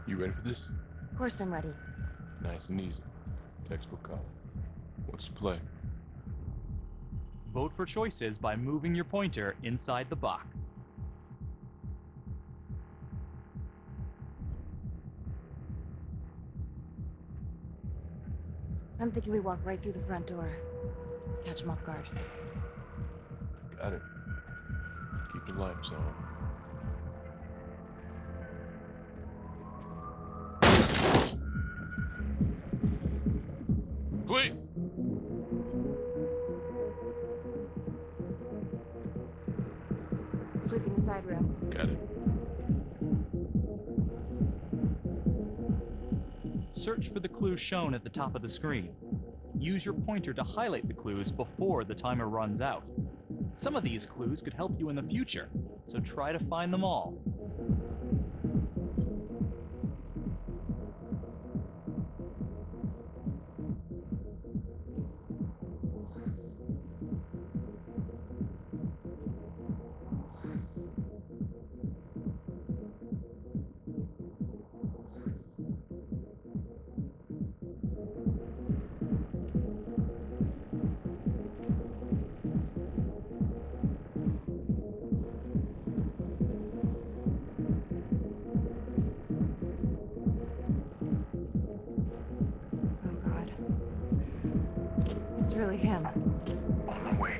You ready for this? Of course I'm ready. Nice and easy. Textbook call. What's the play? Vote for choices by moving your pointer inside the box. I'm thinking we walk right through the front door. Catch him off guard. Got it. Keep the lights on. Please! Sweeping the side room. Got it. Search for the clues shown at the top of the screen. Use your pointer to highlight the clues before the timer runs out. Some of these clues could help you in the future, so try to find them all. Really him. On the way.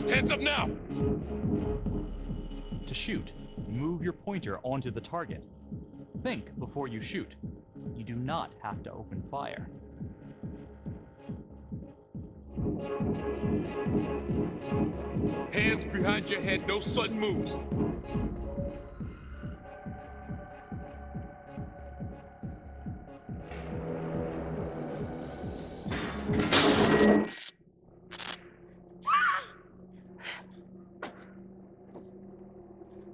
Hands up now! To shoot, move your pointer onto the target. Think before you shoot. You do not have to open fire. Hands behind your head, no sudden moves.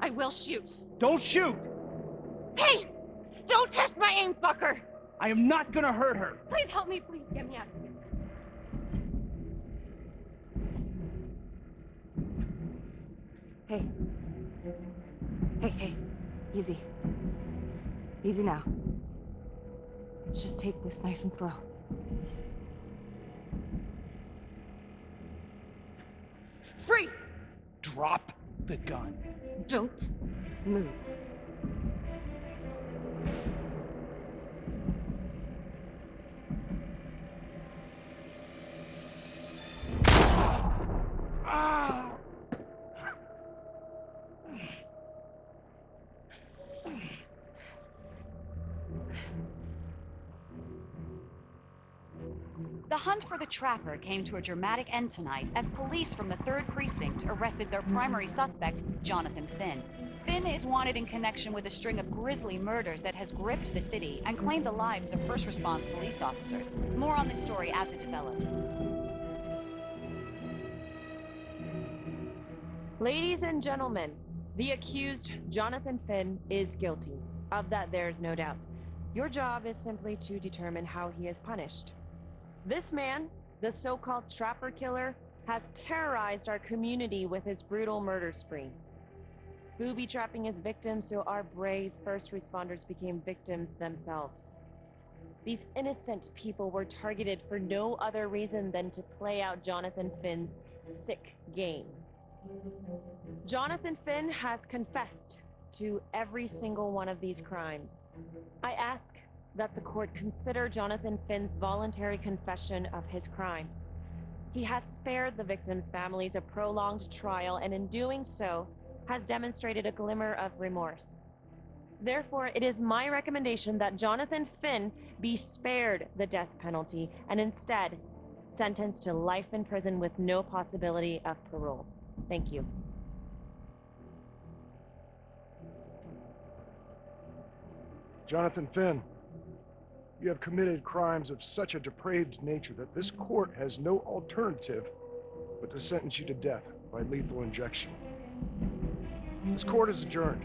I will shoot. Don't shoot! Hey! Don't test my aim, fucker! I am not gonna hurt her. Please help me, please. Get me out of here. Hey. Hey. Easy. Easy now. Let's just take this nice and slow. Freeze! Drop the gun. Don't move. Ah! The hunt for the trapper came to a dramatic end tonight as police from the 3rd Precinct arrested their primary suspect, Jonathan Finn. Finn is wanted in connection with a string of grisly murders that has gripped the city and claimed the lives of first response police officers. More on this story as it develops. Ladies and gentlemen, the accused, Jonathan Finn, is guilty. Of that, there's no doubt. Your job is simply to determine how he is punished. This man, the so-called trapper killer, has terrorized our community with his brutal murder spree. Booby-trapping his victims so our brave first responders became victims themselves. These innocent people were targeted for no other reason than to play out Jonathan Finn's sick game. Jonathan Finn has confessed to every single one of these crimes. I ask that the court consider Jonathan Finn's voluntary confession of his crimes. He has spared the victims' families a prolonged trial, and in doing so, has demonstrated a glimmer of remorse. Therefore, it is my recommendation that Jonathan Finn be spared the death penalty and instead sentenced to life in prison with no possibility of parole. Thank you. Jonathan Finn, you have committed crimes of such a depraved nature that this court has no alternative but to sentence you to death by lethal injection. This court is adjourned.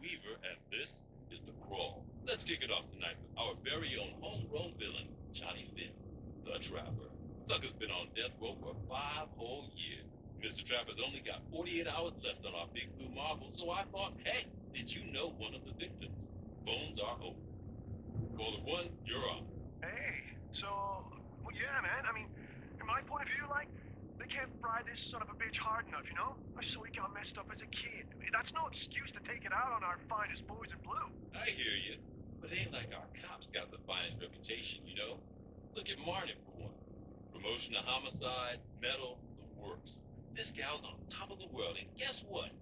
Weaver, and this is The Crawl. Let's kick it off tonight with our very own homegrown villain, Johnny Finn, the Trapper. Sucker's been on death row for 5 whole years. Mr. Trapper's only got 48 hours left on our big blue marble, so I thought, hey, did you know one of the victims? Phones are open. Caller 1, you're on. Hey, so, well, yeah, man. I mean, from my point of view, like, they can't fry this son of a bitch hard enough, you know? So he got messed up as a kid. That's no excuse to take it out on our finest boys in blue. I hear you, but it ain't like our cops got the finest reputation, you know? Look at Marnie for one. Promotion to homicide, medal, the works. This gal's on top of the world, and guess what?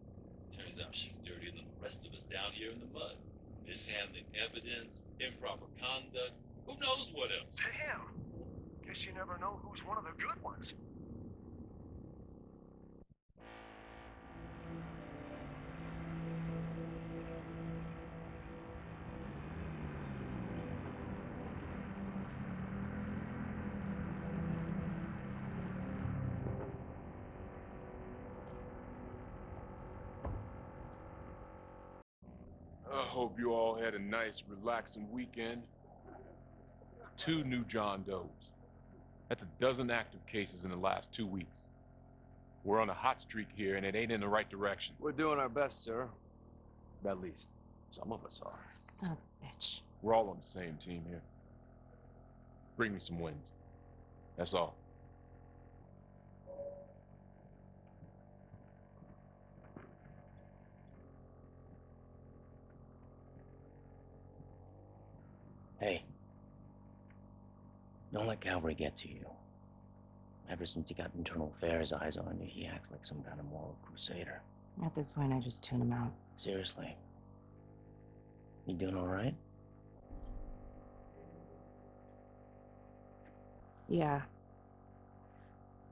Turns out she's dirtier than the rest of us down here in the mud. Mishandling evidence, improper conduct, who knows what else? Damn. Guess you never know who's one of the good ones. I hope you all had a nice, relaxing weekend. 2 new John Does. That's a dozen active cases in the last 2 weeks. We're on a hot streak here, and it ain't in the right direction. We're doing our best, sir. At least, some of us are. Son of a bitch. We're all on the same team here. Bring me some wins. That's all. Hey, don't let Calvary get to you. Ever since he got internal affairs eyes on you, he acts like some kind of moral crusader. At this point, I just tune him out. Seriously. You doing all right? Yeah.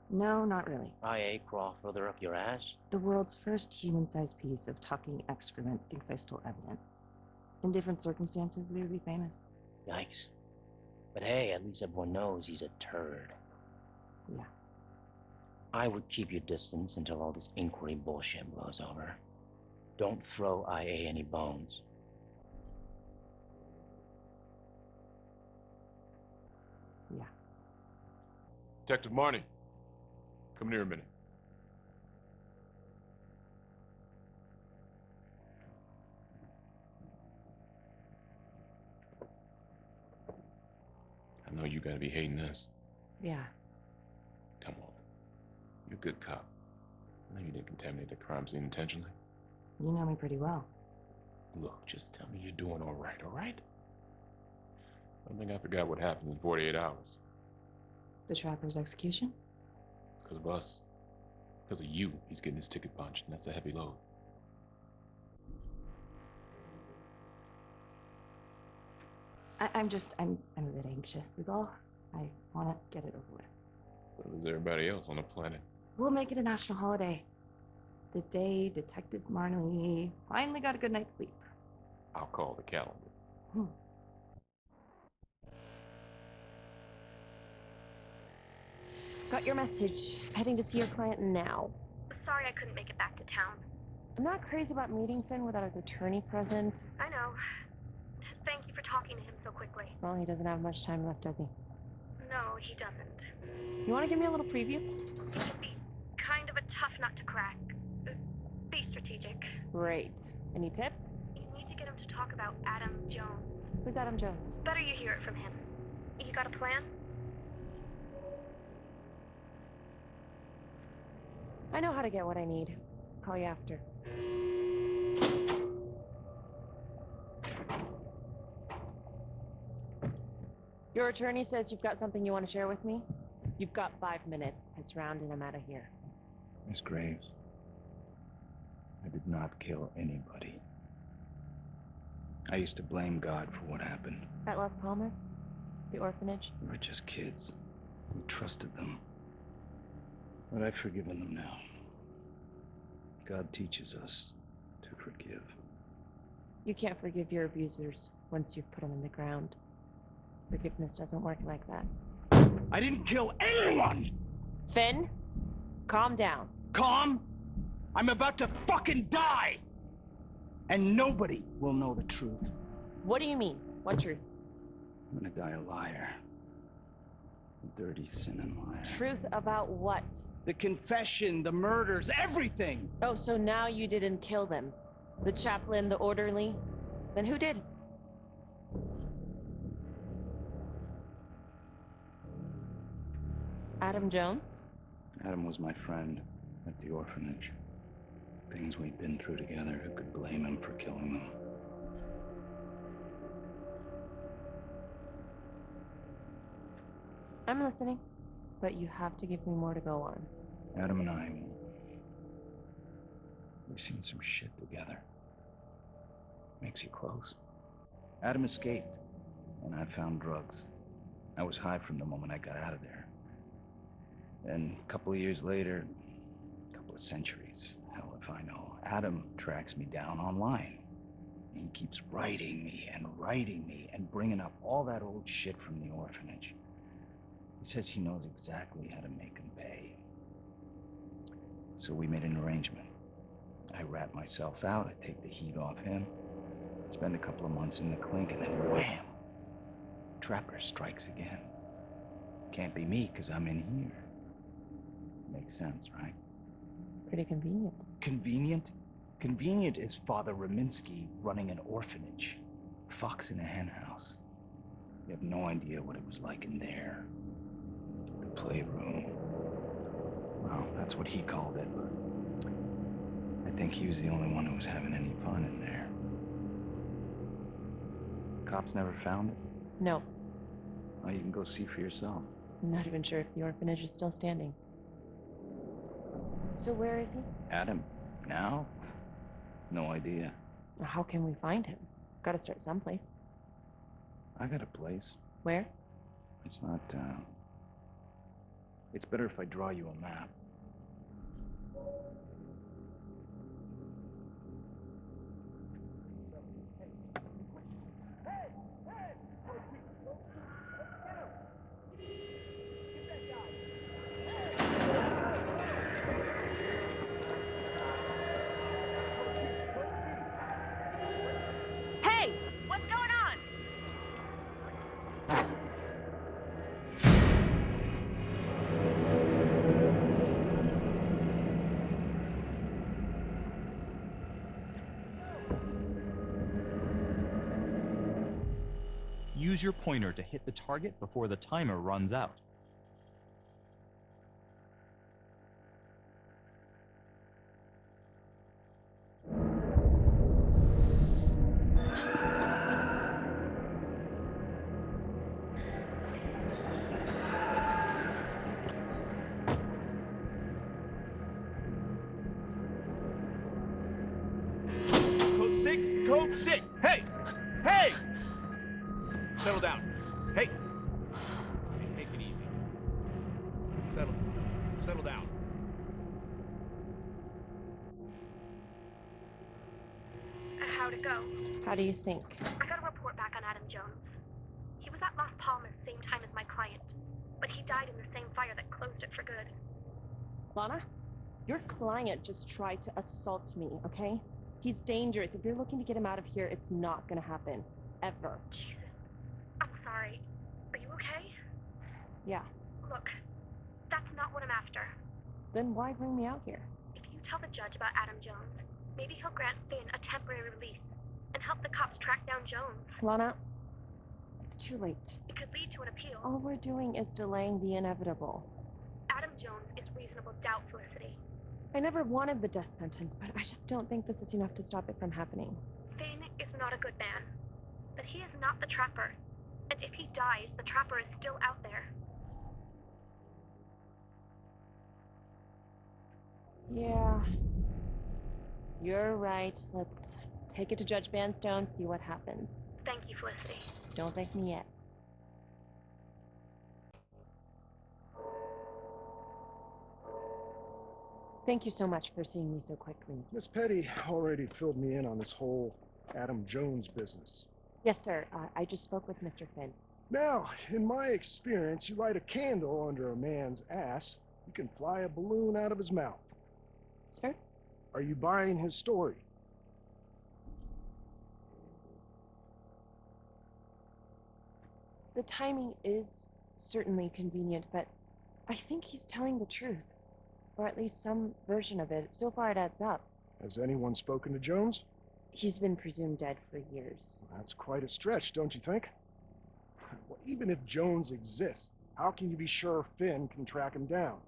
No, not really. IA crawl further up your ass? The world's first human-sized piece of talking excrement thinks I stole evidence. In different circumstances, we would be famous. Yikes. But hey, at least everyone knows he's a turd. Yeah. I would keep your distance until all this inquiry bullshit blows over. Don't throw IA any bones. Yeah. Detective Marnie, come here a minute. I know you gotta be hating this. Yeah. Come on. You're a good cop. I know you didn't contaminate the crime scene intentionally. You know me pretty well. Look, just tell me you're doing all right, all right? I think I forgot what happens in 48 hours. The trapper's execution? It's because of us. Because of you, he's getting his ticket punched, and that's a heavy load. I'm a bit anxious, is all. I want to get it over with. So does everybody else on the planet. We'll make it a national holiday. The day Detective Marnie finally got a good night's sleep. I'll call the calendar. Got your message. Heading to see your client now. Sorry I couldn't make it back to town. I'm not crazy about meeting Finn without his attorney present. I know. Thank you for talking to him so quickly. Well, he doesn't have much time left, does he? No, he doesn't. You want to give me a little preview? He can be kind of a tough nut to crack. Be strategic. Great. Any tips? You need to get him to talk about Adam Jones. Who's Adam Jones? Better you hear it from him. You got a plan? I know how to get what I need. Call you after. Your attorney says you've got something you want to share with me? You've got 5 minutes. Piss around and I'm out of here. Miss Graves, I did not kill anybody. I used to blame God for what happened. At Las Palmas? The orphanage? We were just kids. We trusted them. But I've forgiven them now. God teaches us to forgive. You can't forgive your abusers once you've put them in the ground. Forgiveness doesn't work like that. I didn't kill anyone! Finn, calm down. Calm? I'm about to fucking die! And nobody will know the truth. What do you mean? What truth? I'm gonna die a liar. A dirty, sinning liar. Truth about what? The confession, the murders, everything! Oh, so now you didn't kill them. The chaplain, the orderly? Then who did? Adam Jones? Adam was my friend at the orphanage. Things we'd been through together, who could blame him for killing them? I'm listening, but you have to give me more to go on. Adam and I, we've seen some shit together. Makes you close. Adam escaped, and I found drugs. I was high from the moment I got out of there. And a couple of years later, a couple of centuries, hell if I know, Adam tracks me down online. He keeps writing me and bringing up all that old shit from the orphanage. He says he knows exactly how to make him pay. So we made an arrangement. I rat myself out, I take the heat off him, spend a couple of months in the clink, and then wham! Trapper strikes again. Can't be me, because I'm in here. Makes sense, right? Pretty convenient. Convenient? Convenient is Father Raminsky running an orphanage. Fox in a henhouse. You have no idea what it was like in there. The playroom. Well, that's what he called it, but I think he was the only one who was having any fun in there. Cops never found it? No. Well, you can go see for yourself. I'm not even sure if the orphanage is still standing. So where is he? Adam? Now? No idea. How can we find him? Gotta start someplace. I got a place. Where? It's not, it's better if I draw you a map. Hey! What's going on? Use your pointer to hit the target before the timer runs out. 6, code 6. Hey! Hey! Settle down. Hey! Take it easy. Settle down. How'd it go? How do you think? I got a report back on Adam Jones. He was at Las Palmas same time as my client, but he died in the same fire that closed it for good. Lana, your client just tried to assault me, okay? He's dangerous. If you're looking to get him out of here, it's not gonna happen. Ever. Jesus. I'm sorry. Are you okay? Yeah. Look, that's not what I'm after. Then why bring me out here? If you tell the judge about Adam Jones, maybe he'll grant Finn a temporary release and help the cops track down Jones. Lana, it's too late. It could lead to an appeal. All we're doing is delaying the inevitable. Adam Jones is reasonable doubt, Felicity. I never wanted the death sentence, but I just don't think this is enough to stop it from happening. Finn is not a good man, but he is not the trapper. And if he dies, the trapper is still out there. Yeah. You're right. Let's take it to Judge Vanstone, see what happens. Thank you, Felicity. Don't thank me yet. Thank you so much for seeing me so quickly. Miss Petty already filled me in on this whole Adam Jones business. Yes, sir. I just spoke with Mr. Finn. Now, in my experience, you light a candle under a man's ass, you can fly a balloon out of his mouth. Sir? Are you buying his story? The timing is certainly convenient, but I think he's telling the truth. Or at least some version of it. So far it adds up. Has anyone spoken to Jones? He's been presumed dead for years. That's quite a stretch, don't you think? Well, even if Jones exists, how can you be sure Finn can track him down?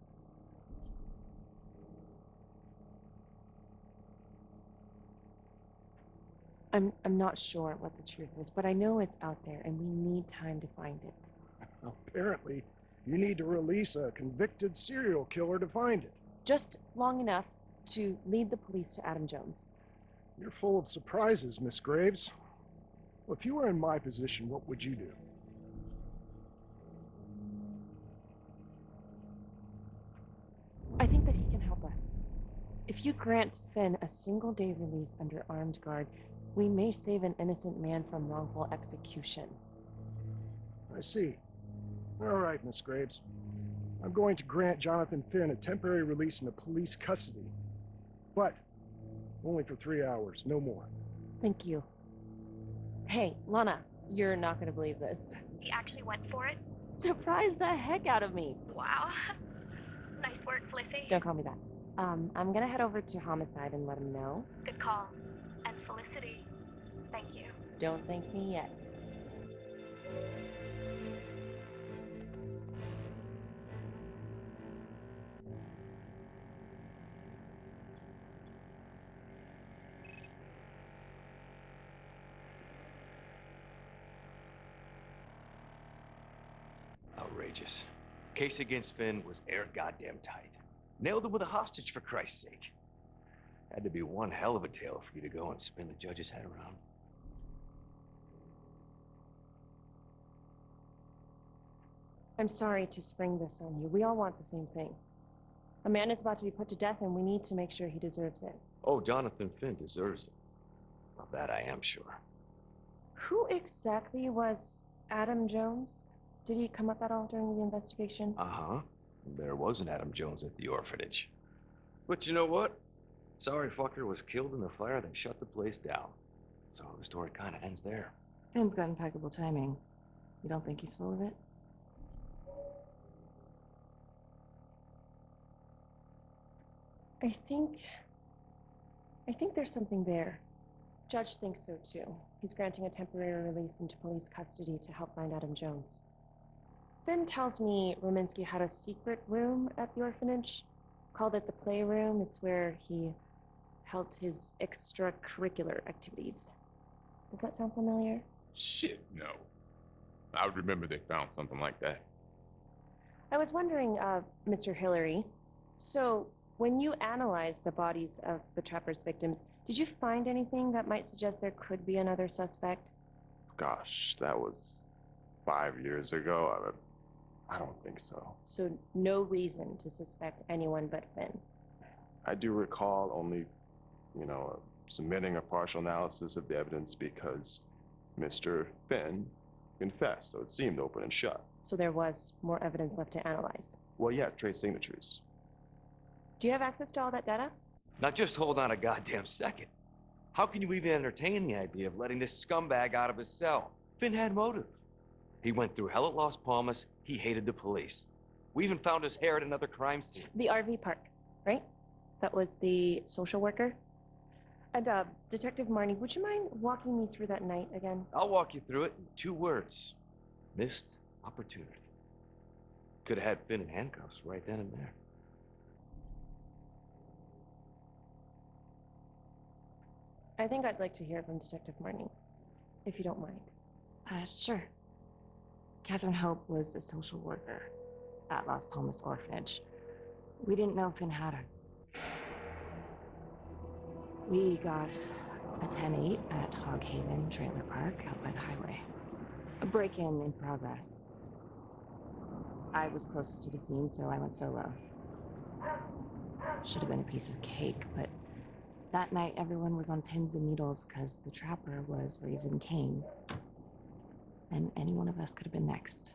I'm not sure what the truth is, but I know it's out there and we need time to find it. Apparently, you need to release a convicted serial killer to find it. Just long enough to lead the police to Adam Jones. You're full of surprises, Miss Graves. Well, if you were in my position, what would you do? I think that he can help us. If you grant Finn a single-day release under armed guard, we may save an innocent man from wrongful execution. I see. All right, Miss Graves. I'm going to grant Jonathan Finn a temporary release into police custody. But only for 3 hours, no more. Thank you. Hey, Lana, you're not going to believe this. He actually went for it? Surprised the heck out of me. Wow. Nice work, Felicity. Don't call me that. I'm going to head over to Homicide and let him know. Good call. And Felicity, thank you. Don't thank me yet. Outrageous. Case against Finn was air goddamn tight. Nailed him with a hostage, for Christ's sake. Had to be one hell of a tale for you to go and spin the judge's head around. I'm sorry to spring this on you. We all want the same thing. A man is about to be put to death, and we need to make sure he deserves it. Oh, Jonathan Finn deserves it. Of that I am sure. Who exactly was Adam Jones? Did he come up at all during the investigation? Uh-huh. There was an Adam Jones at the orphanage. But you know what? Sorry fucker was killed in the fire that shut the place down. So the story kind of ends there. Finn's got impeccable timing. You don't think he's full of it? I think there's something there. Judge thinks so too. He's granting a temporary release into police custody to help find Adam Jones. Finn tells me Rominsky had a secret room at the orphanage. Called it the playroom. It's where he held his extracurricular activities. Does that sound familiar? Shit, no. I would remember they found something like that. I was wondering, Mr. Hillary, so When you analyzed the bodies of the Trapper's victims, did you find anything that might suggest there could be another suspect? Gosh, that was 5 years ago. I don't think so. So no reason to suspect anyone but Finn. I do recall only, submitting a partial analysis of the evidence because Mr. Finn confessed, so it seemed open and shut. So there was more evidence left to analyze. Well, yeah, trace signatures. Do you have access to all that data? Now just hold on a goddamn second. How can you even entertain the idea of letting this scumbag out of his cell? Finn had motive. He went through hell at Las Palmas. He hated the police. We even found his hair at another crime scene. The RV park, right? That was the social worker? And, Detective Marnie, would you mind walking me through that night again? I'll walk you through it in 2 words. Missed opportunity. Could have had Finn in handcuffs right then and there. I think I'd like to hear from Detective Marnie, if you don't mind. Sure. Catherine Hope was a social worker at Las Palmas Orphanage. We didn't know Finn had her. We got a 10-8 at Hog Haven Trailer Park out by the highway. A break-in in progress. I was closest to the scene, so I went solo. Should have been a piece of cake, but that night everyone was on pins and needles because the Trapper was raising Cain. And any one of us could have been next.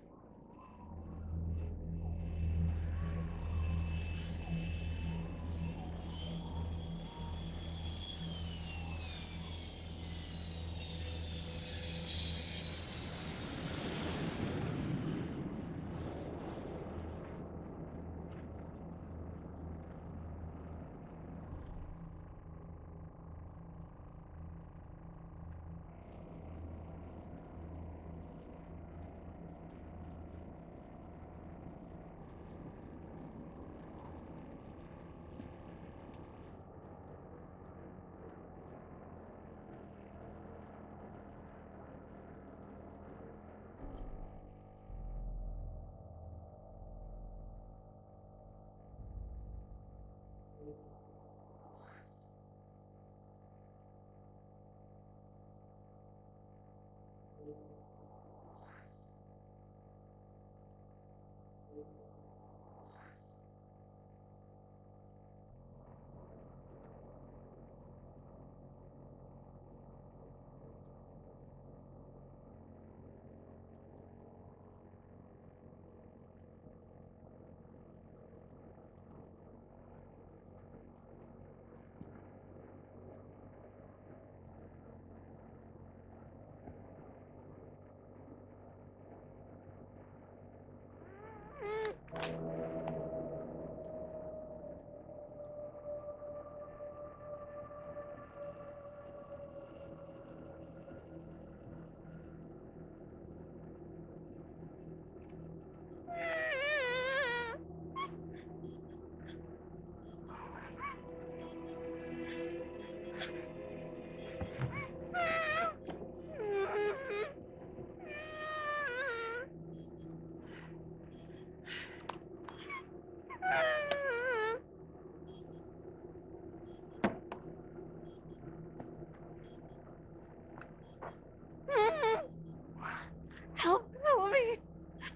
Help me!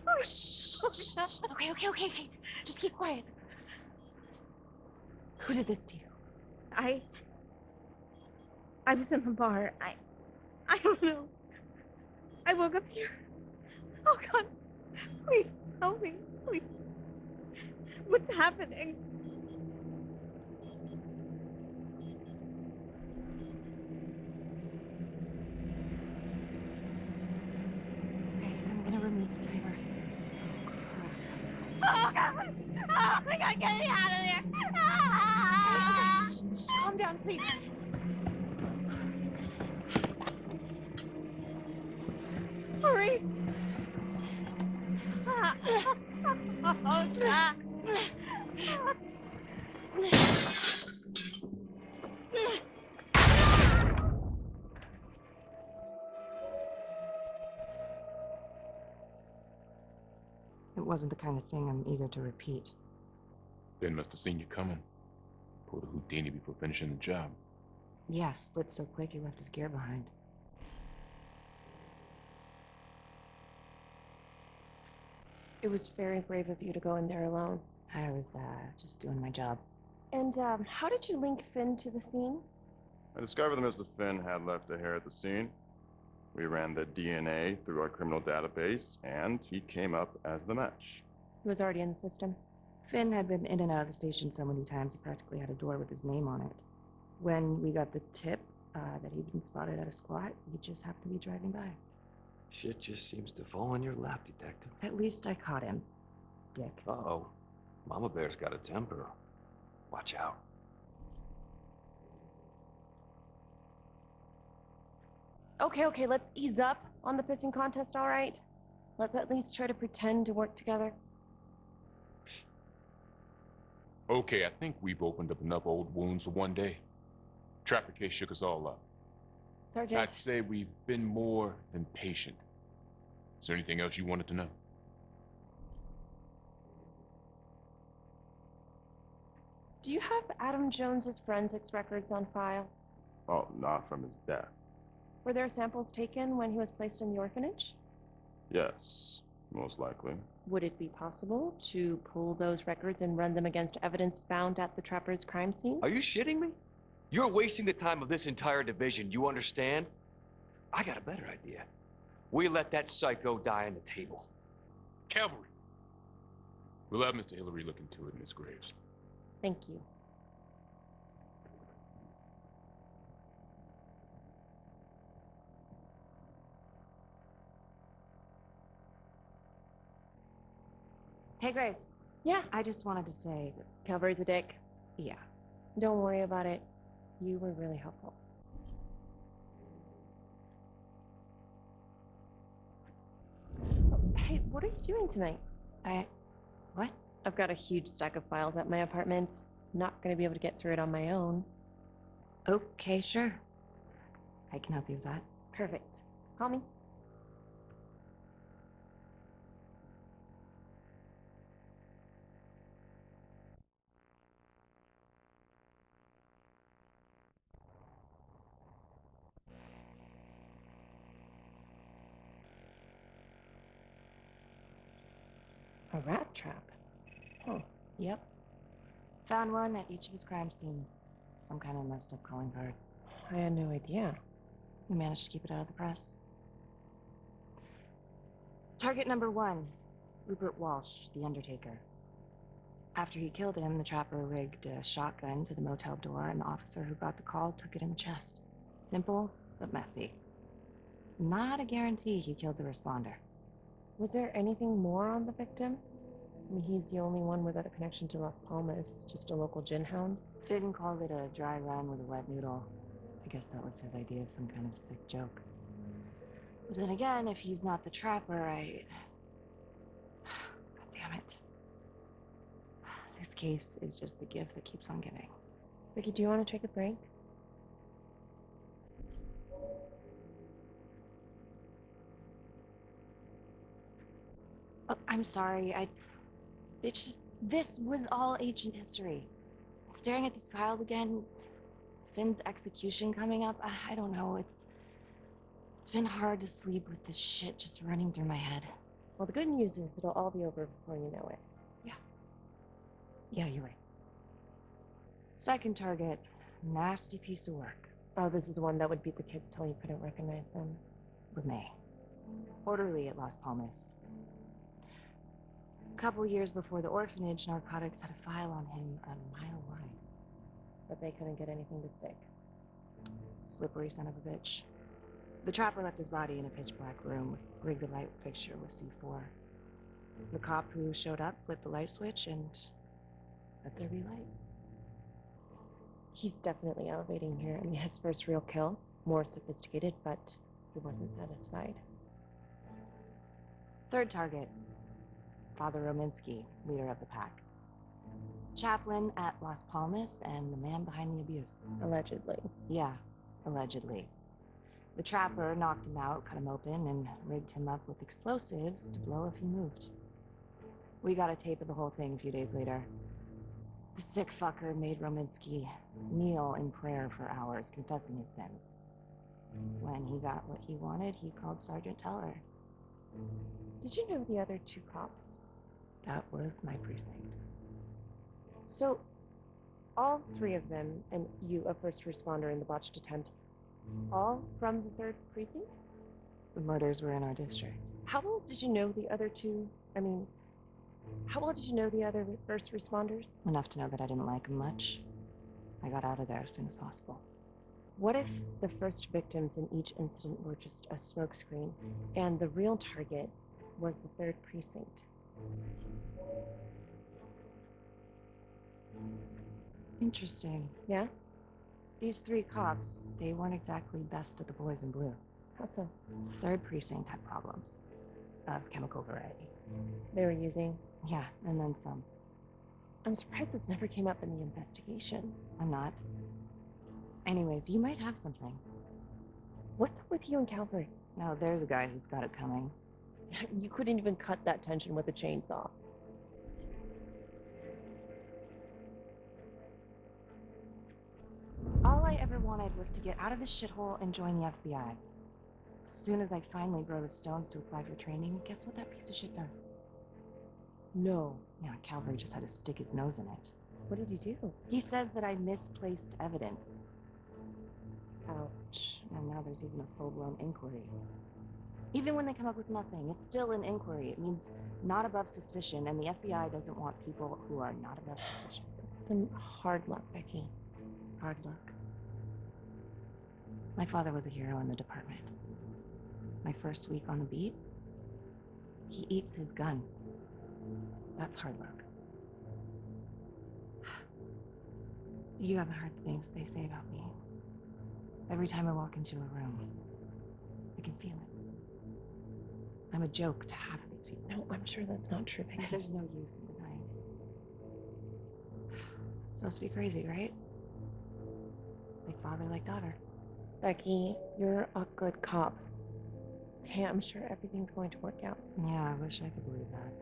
Oh, shh. Okay. Just keep quiet. Who did this to you? I was in the bar. I don't know. I woke up here. Oh, God. Please, help me. Please. What's happening? Okay, I'm gonna remove the timer. Oh, God. Oh, my God, get me out of there. Ah! Shh, calm down, please. Hurry. Ah. Oh, God. It wasn't the kind of thing I'm eager to repeat. Ben must have seen you coming. Pulled a Houdini before finishing the job. Yeah, split so quick he left his gear behind. It was very brave of you to go in there alone. I was, just doing my job. And, how did you link Finn to the scene? I discovered that Mr. Finn had left a hair at the scene. We ran the DNA through our criminal database, and he came up as the match. He was already in the system. Finn had been in and out of the station so many times he practically had a door with his name on it. When we got the tip that he'd been spotted at a squat, he just happened to be driving by. Shit just seems to fall in your lap, Detective. At least I caught him, Dick. Uh-oh. Mama Bear's got a temper. Watch out. Okay, let's ease up on the pissing contest, all right? Let's at least try to pretend to work together. Okay, I think we've opened up enough old wounds for one day. Trapper case shook us all up. Sergeant. I'd say we've been more than patient. Is there anything else you wanted to know? Do you have Adam Jones's forensics records on file? Oh, not from his death. Were there samples taken when he was placed in the orphanage? Yes, most likely. Would it be possible to pull those records and run them against evidence found at the Trapper's crime scene? Are you shitting me? You're wasting the time of this entire division, you understand? I got a better idea. We let that psycho die on the table. Cavalry. We'll have Mr. Hillary look into it, Miss Graves. Thank you. Hey, Graves. Yeah. I just wanted to say that, Cavalry's a dick. yeah. Don't worry about it. You were really helpful. Hey, what are you doing tonight? What? I've got a huge stack of files at my apartment. Not gonna be able to get through it on my own. Okay, sure. I can help you with that. Perfect. Call me. A rat trap? Oh. Yep. Found one at each of his crime scenes. Some kind of messed up calling card. I had no idea. We managed to keep it out of the press. Target number 1, Rupert Walsh, the Undertaker. After he killed him, the trapper rigged a shotgun to the motel door, and the officer who got the call took it in the chest. Simple, but messy. Not a guarantee he killed the responder. Was there anything more on the victim? I mean, he's the only one without a connection to Las Palmas, just a local gin hound. Finn called it a dry run with a wet noodle. I guess that was his idea of some kind of sick joke. But then again, if he's not the trapper, God damn it. This case is just the gift that keeps on giving. Vicky, do you want to take a break? Oh, I'm sorry. This was all ancient history. Staring at these files again, Finn's execution coming up, I don't know, it's been hard to sleep with this shit just running through my head. Well, the good news is it'll all be over before you know it. Yeah, you're right. Second target, nasty piece of work. Oh, this is the one that would beat the kids till you couldn't recognize them. LeMay. Orderly at Las Palmas. A couple years before the orphanage, narcotics had a file on him a mile wide. But they couldn't get anything to stick. Slippery son of a bitch. The trapper left his body in a pitch black room, rigged a light fixture with C4. The cop who showed up flipped the light switch and let there be light. He's definitely elevating here. I mean, his first real kill, more sophisticated, but he wasn't satisfied. Third target, Father Rominsky, leader of the pack. Chaplain at Las Palmas and the man behind the abuse. Allegedly. Yeah, allegedly. The trapper knocked him out, cut him open, and rigged him up with explosives to blow if he moved. We got a tape of the whole thing a few days later. The sick fucker made Rominsky kneel in prayer for hours, confessing his sins. When he got what he wanted, he called Sergeant Teller. Did you know the other two cops? That was my precinct. So, all three of them, and you, a first responder in the botched attempt, all from the 3rd precinct? The murders were in our district. How well did you know the other two? How well did you know the other first responders? Enough to know that I didn't like them much. I got out of there as soon as possible. What if the first victims in each incident were just a smokescreen, and the real target was the 3rd precinct? Interesting. Yeah? These 3 cops, they weren't exactly best of the boys in blue. How so? 3rd precinct had problems of chemical variety. They were using? Yeah, and then some. I'm surprised this never came up in the investigation. I'm not. Anyways, you might have something. What's up with you and Calvary? Now, there's a guy who's got it coming. You couldn't even cut that tension with a chainsaw. All I ever wanted was to get out of this shithole and join the FBI. As soon as I finally grow the stones to apply for training, guess what that piece of shit does? No. Yeah, Calvary just had to stick his nose in it. What did he do? He says that I misplaced evidence. Ouch. And now there's even a full-blown inquiry. Even when they come up with nothing, it's still an inquiry. It means not above suspicion, and the FBI doesn't want people who are not above suspicion. That's some hard luck, Becky. Hard luck. My father was a hero in the department. My first week on the beat, he eats his gun. That's hard luck. You haven't heard the things they say about me. Every time I walk into a room, I can feel it. I'm a joke to half of these people. No, I'm sure that's not true, Becky. There's no use in denying it. It's supposed to be crazy, right? Like father, like daughter. Becky, you're a good cop. Okay, I'm sure everything's going to work out. Yeah, I wish I could believe that.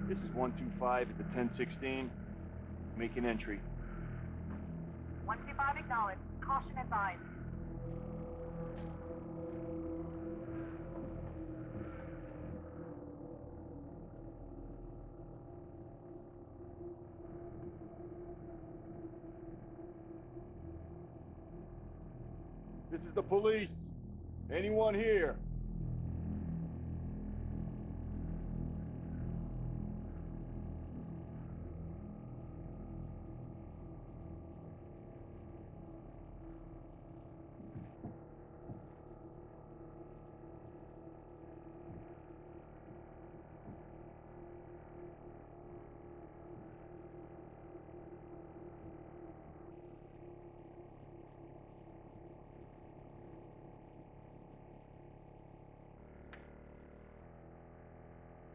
This is 125 at the 1016. Make an entry. 125 acknowledged. Caution advised. This is the police. Anyone here?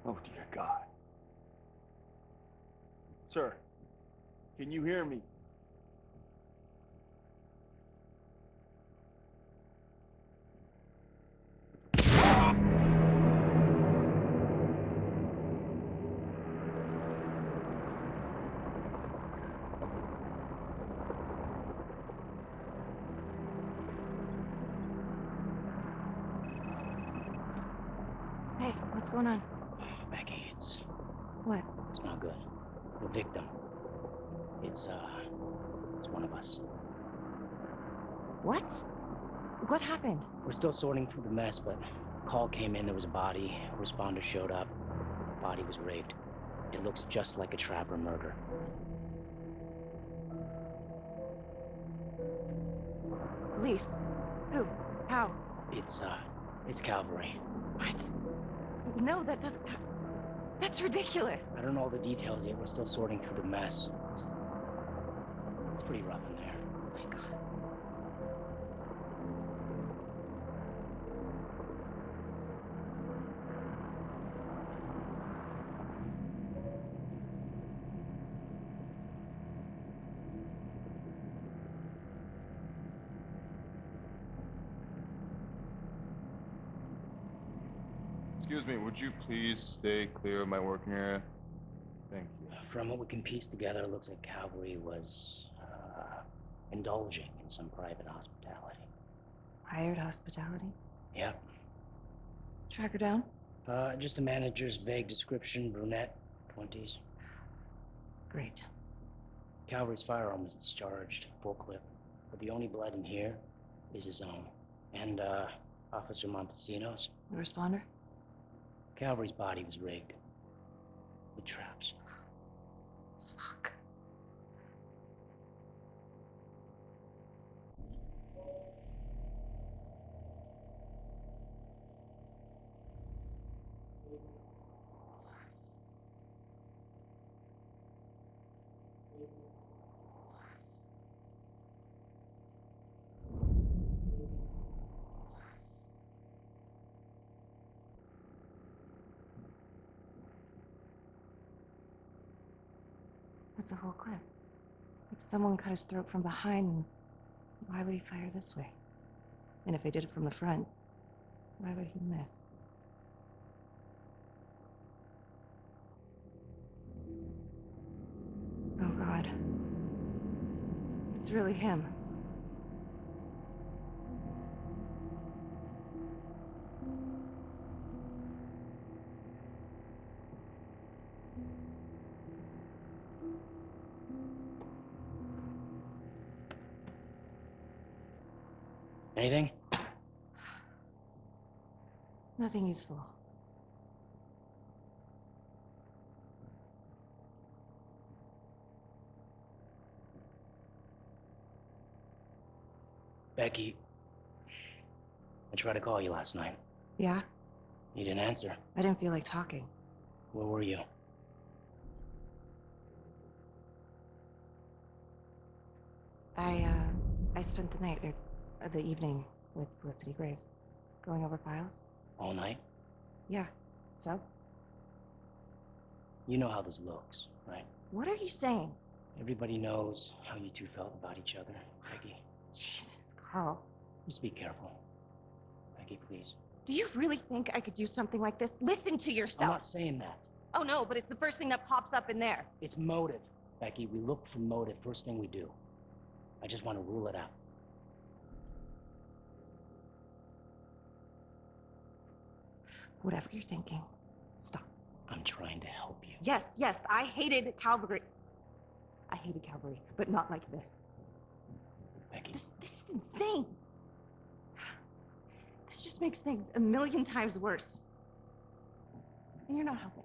Oh, dear God. Sir, can you hear me? Hey, what's going on? Becky, it's What? not good. The victim. It's one of us. What? What happened? We're still sorting through the mess, but a call came in, there was a body. A responder showed up. The body was rigged. It looks just like a trapper murder. Police? Who? How? It's Calvary. What? No, that doesn't... That's ridiculous. I don't know all the details yet. We're still sorting through the mess. It's pretty rough in there. Oh my God. Excuse me, would you please stay clear of my working area? Thank you. From what we can piece together, it looks like Calvary was indulging in some private hospitality. Hired hospitality? Yep. Track her down? Just the manager's vague description, brunette, 20s. Great. Calvary's firearm was discharged, full clip. But the only blood in here is his own. And, Officer Montesino's. The responder? Calvary's body was rigged. With traps. Fuck. That's a whole clip. If someone cut his throat from behind, why would he fire this way? And if they did it from the front, why would he miss? Oh God. It's really him. Anything? Nothing useful. Becky, I tried to call you last night. Yeah? You didn't answer. I didn't feel like talking. Where were you? I spent the night, or the evening, with Felicity Graves. Going over files. All night? Yeah. So? You know how this looks, right? What are you saying? Everybody knows how you two felt about each other, Becky. Jesus, Carl. Just be careful. Becky, please. Do you really think I could do something like this? Listen to yourself. I'm not saying that. Oh no, but it's the first thing that pops up in there. It's motive. Becky, we look for motive first thing we do. I just want to rule it out. Whatever you're thinking, stop. I'm trying to help you. Yes, I hated Calvary. I hated Calvary, but not like this. Becky. This is insane. This just makes things a million times worse. And you're not helping.